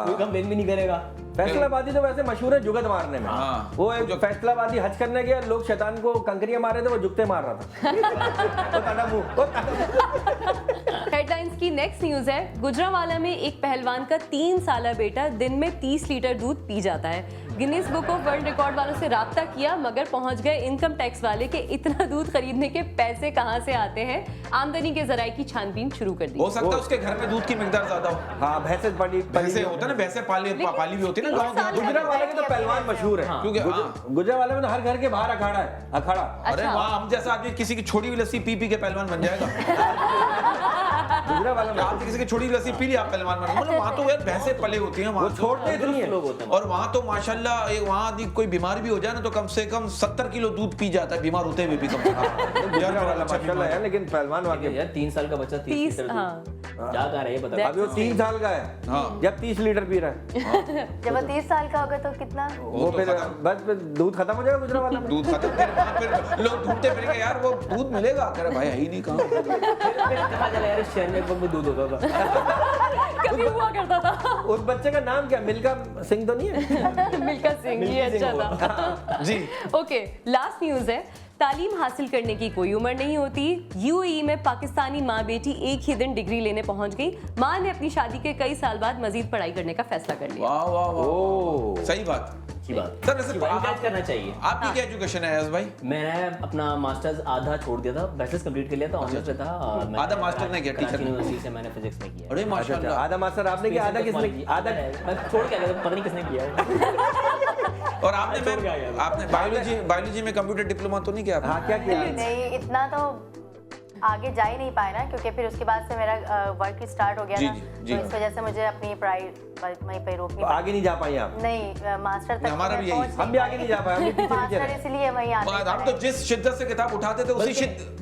कोई कंप्लेन भी नहीं करेगा। फैसलाबादी तो वैसे मशहूर है जुगत मारने में। हाँ। वो एक फैसलाबादी हज करने गया, लोग शैतान को कंकरियां मार रहे थे, वो जुगते मार रहा था। वो ताना मुंह, वो ताना। हेडलाइंस की नेक्स्ट न्यूज है। गुजरांवाला में एक पहलवान का 3 साला बेटा दिन में 30 लीटर दूध पी जाता है। Guinness book of world record वालों से राब्ता किया मगर पहुंच गए इनकम टैक्स वाले कि इतना दूध खरीदने के पैसे कहां से आते हैं। आमदनी के जराये की छानबीन शुरू कर दी। हो सकता है उसके घर में दूध की मिकदार ज्यादा हो। हाँ, भैंसे पली भैंसे होता है ना, भैंसे पाली भी होती है ना गाँव में। गुजरांवाला के तो पहलवान मशहूर है, क्योंकि गुजरांवाला में तो हर घर के बाहर अखाड़ा है, अखाड़ा। अरे वहाँ हम जैसा आदमी किसी की छोड़ी हुई लस्सी पी के पहलवान बन जाएगा। गुजरांवाला में आपने किसी की छोड़ी हुई लस्सी पी ली, आप पहलवान बन गए। वहाँ तो यार भैंसे पले होती हैं, वो वहाँ छोड़ते इतनी है। लोग होते हैं। और वहाँ तो माशाल्लाह वहाँ आदमी कोई बीमार भी हो जाए ना तो कम से कम 70 किलो दूध पी जाता है, बीमार होते हुए भी कम से कम। गुजरांवाला माशाल्लाह है, लेकिन पहलवान वाकई यार 3 साल का बच्चा 30 लीटर हाँ। जा कहाँ रहे बता। अभी वो 3 साल का है, हाँ। जब 30 लीटर पी रहा है, जब वो 30 साल का होगा तो कितना? वो तो फिर खत्म। बस फिर दूध खत्म हो जाएगा गुजरांवाला में। दूध खत्म, फिर लोग ढूंढते फिरेंगे यार वो दूध मिलेगा, कह रहे भाई है ही नहीं कहाँ। कहा चला यार शहर में एक वक्त में दूध होता था। कभी हुआ करता था। उस बच्चे का नाम क्या, मिल्का सिंह तो नहीं है? मिल्खा सिंह, ये अच्छा था। जी। ओके, लास्ट न्यूज है। तालीम हासिल करने की कोई उम्र नहीं होती। यूएई में पाकिस्तानी माँ बेटी एक ही दिन डिग्री लेने पहुंच गई। माँ ने अपनी शादी के कई साल बाद मजीद पढ़ाई करने का फैसला कर लिया। वाह वाह वाह, ओह, सही बात। अच्छी बात। सर वैसे एनकरेज करना चाहिए। आपकी क्या एजुकेशन है यस भाई? मैंने अपना मास्टर्स आधा छोड़ दिया था, बैचलर्स कंप्लीट कर लिया था, ऑनर्स पे था। मैंने आधा मास्टर नहीं किया, टीचर कराची ने। यूनिवर्सिटी से मैंने फिजिक्स में किया। अरे अच्छा, माशाल्लाह। आधा मास्टर आपने किया, आधा किसने किया? आधा मैं छोड़ के आ गया, पता नहीं किसने किया। और आपने छोड़ के आ गया। आपने बायोलॉजी में कंप्यूटर डिप्लोमा तो नहीं किया आपने? हाँ, क्या किया? नहीं, इतना तो आगे जा ही नहीं पाए ना, क्योंकि फिर उसके बाद से मेरा वर्क स्टार्ट हो गया जी, ना, जी, जी। तो इस वजह से मुझे अपनी पढ़ाई वहीं पे रोक तो नहीं पाई। आगे नहीं जा पाई आप? नहीं मास्टर तक हमारा मैं भी यही। पहुंच हम भी आगे नहीं जा पाए, हम भी पीछे पीछे मास्टर रहे। इसलिए वहीं आने हम तो जिस शिद्दत से किताब उठाते थे उसी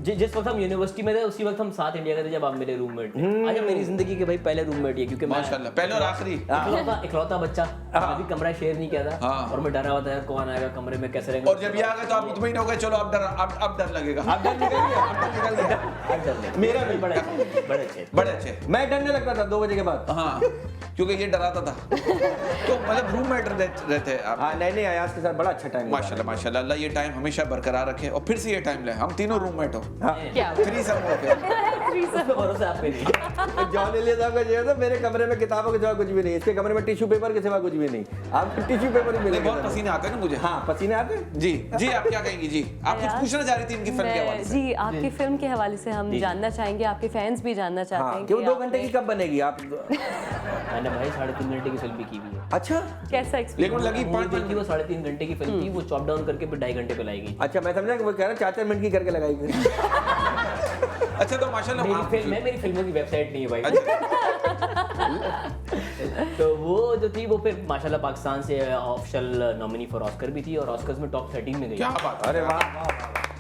जिस वक्त हम यूनिवर्सिटी में थे उसी वक्त हम साथ इंडिया गए थे जब आप मेरे रूममेट थे। आज मेरी जिंदगी के भाई पहले रूममेट है क्योंकि मैं माशाल्लाह पहले और आखिरी। इकलौता बच्चा, मैं भी कमरा शेयर नहीं किया था हाँ। और मैं डरा हुआ था यार कौन आएगा कमरे में, कैसे रहेंगे। और जब ये आ गए तो आप मुतमईन हो गए, चलो अब डर लगेगा। आप डर निकल गया? अब डर निकल गया। अब डर नहीं। मेरा भी। बड़े अच्छे बड़े अच्छे। मैं डरने लगता था 2 बजे के बाद। हाँ क्योंकि ये डराता था। तो मतलब रूममेट रहते हैं आप। हाँ नहीं अयाज के साथ बड़ा अच्छा टाइम माशाल्लाह माशाल्लाह, अल्लाह ये टाइम हमेशा बरकरार रखे और फिर से ये टाइम ले, हम तीनों रूममेट हो, क्या थ्री सब हो गए। उस पे भरोसा आप पे नहीं। जॉन एलिया साहब का जो है ना, मेरे कमरे में किताबों के सिवा कुछ भी नहीं, इसके कमरे में टिश्यू पेपर के सिवा कुछ भी नहीं। आपको टिश्यू पेपर ही नहीं, मिलेगा। बहुत पसीने आते हैं ना मुझे। हाँ पसीने आते हैं। जी जी, आप क्या कहेंगी जी? आप कुछ पूछना चाह रही थी इनकी फिल्म के हवाले से। जी आपकी फिल्म के हवाले से हम जानना चाहेंगे, आपके फैंस भी जानना चाहते हाँ हैं कि वो 2 आपने घंटे की कब बनेगी आप? मैंने भाई 3.5 घंटे की फिल्म भी की हुई है। अच्छा कैसा लेकिन एक्सपीरियंस? लगी मूवी 5 देखी वो 3.5 घंटे की फिल्म थी, वो चॉप डाउन करके फिर 2.5 घंटे पे लाई गई। अच्छा, मैं समझा कि वो कह रहा है 4-4 मिनट की करके लगाई गई। अच्छा तो माशाल्लाह मेरी आप- फिल्म है, मेरी फिल्मों की वेबसाइट नहीं है भाई। अच्छा, तो वो जो थी वो फिर माशाल्लाह पाकिस्तान से ऑफिशियल नॉमिनी फॉर ऑस्कर भी थी और ऑस्कर्स में टॉप 13 में गई। क्या बात है। अरे वाह,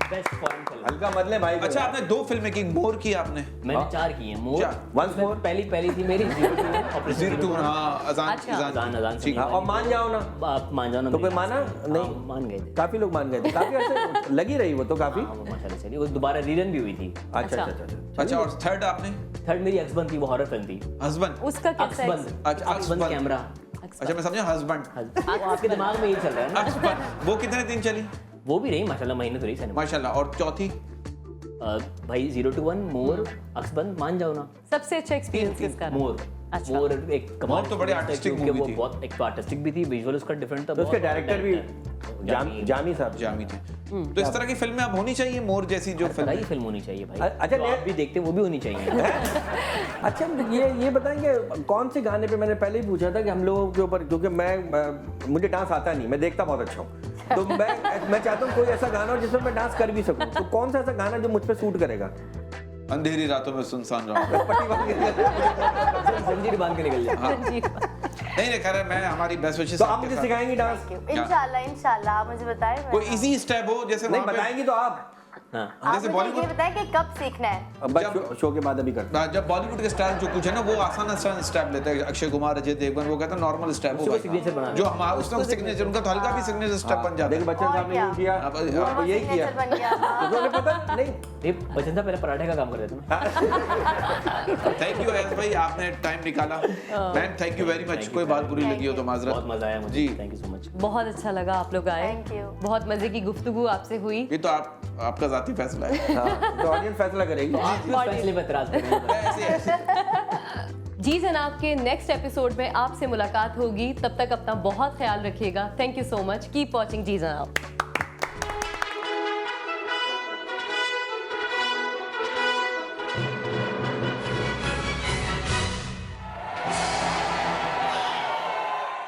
बेस्ट फॉरेन फिल्म। हल्का बदले भाई। अच्छा आपने 2 फिल्में की, मोर की आपने? मैंने 4 की हैं। मोर 4 Once more? पहली थी मेरी ऑपरेशन जीरो टू, हाँ अजान अच्छा। अजान ठीक। हाँ, और मान जाओ ना, आप मान जाओ ना। तो कोई मेरी माना बात से। नहीं? हाँ, मान गए थे। काफी लोग मान गए थे, काफी अर्से लगी रही वो तो काफी। हाँ, वो माशाल्लाह चली, वो दोबारा रीरन भी हुई थी। अच्छा अच्छा। अच्छा अच्छा। अच्छा और थर्ड आपने? थर्ड मेरी एक्सबंद थी, वो हॉरर फिल्म थी। हस्बैंड? उसका कैसा अक्सबंद, अच्छा, अक्सबंद अक्सबंद। कैमरा। अच्छा मैं समझा हस्बैंड। वो आपके दिमाग में यही चल रहा है ना। हस्बैंड वो कितने दिन चली? वो भी रही माशाल्लाह, महीने तो रही सिनेमा। माशाल्लाह। और चौथी? भाई 0 to 1 मोर, अक्सबंद, मान जाओ ना। सबसे अच्छा एक्सपीरियंस किसका रहा? मोर अच्छा। मोर एक कमाल मोर तो बड़ी की फिल्म artistic थी, क्योंकि movie वो थी। बहुत एक तो आर्टिस्टिक भी थी, विजुअल उसका डिफरेंट था। तो उसके बहुत डायरेक्टर भी जामी जामी साहब। जामी थी। तो इस तरह की फिल्में अब होनी चाहिए, मोर जैसी जो तरह फिल्म। की फिल्म होनी चाहिए भाई। अच्छा, जो आप भी देखते हैं वो भी होनी चाहिए। अच्छा ये बताएंगे कौन से गाने पे? मैंने पहले ही पूछा था कि हम लोगों के ऊपर, क्योंकि मुझे डांस आता नहीं, मैं देखता बहुत अच्छा हूँ, तो मैं चाहता हूँ कोई ऐसा गाना हो जिसमें मैं डांस कर भी सकूँ। तो कौन सा ऐसा गाना जो मुझ पे सूट करेगा? अंधेरी रातों में सुनसान रहा। पट्टी बांध के। जंजीर बांध के निकल जाए। जी। नहीं नहीं, खैर मैं हमारी बेस्ट विशेस। तो आप मुझे सिखाएंगी डांस? इंशाल्लाह आप मुझे बताएं। कोई इजी स्टेप हो जैसे नहीं वहाँ पे- बताएंगी तो आप। हाँ। आप जैसे मुझे बॉलीवुड- ये बताएं कि कब सीखना है। अब बस जब- शो के बाद अभी करते हैं। जब बॉलीवुड के स्टार जो कुछ है ना वो आसान आसान स्टेप लेते हैं, अक्षय कुमार, अजय देवगन, वो कहते हैं नॉर्मल स्टेप उसको होगा signature बना जो हमारा उसका सिग्नेचर, उनका तो हल्का भी सिग्नेचर स्टेप बन जाता देखिए है। बच्चन और साहब ने क्या? यूं किया, अब- वो यही किया। सिग्नेचर बन गया। हाँ। तो हमें पता नहीं। ये बचन था पहले पराठे का काम कर रहे थे ना। थैंक यू अय्याज भाई, आपने टाइम निकाला। Ma'am thank you very much. कोई बात बुरी लगी हो तो माजरत। बहुत मजा आया मुझे। जी। Thank you so much. बहुत अच्छा लगा आप लोग आए। Thank you. बहुत मजे की गुफ्तगू आपसे हुई। ये तो आपका जाती फैसला है। हाँ, तो ऑडियंस फैसला करेगी। आप भी उस फैसले पे एतराज करेंगे। ऐसे ऐसे। जी जनाब के नेक्स्ट एपिसोड में आपसे मुलाकात होगी, तब तक अपना बहुत ख्याल रखिएगा। Thank you so much, keep watching जी जनाब।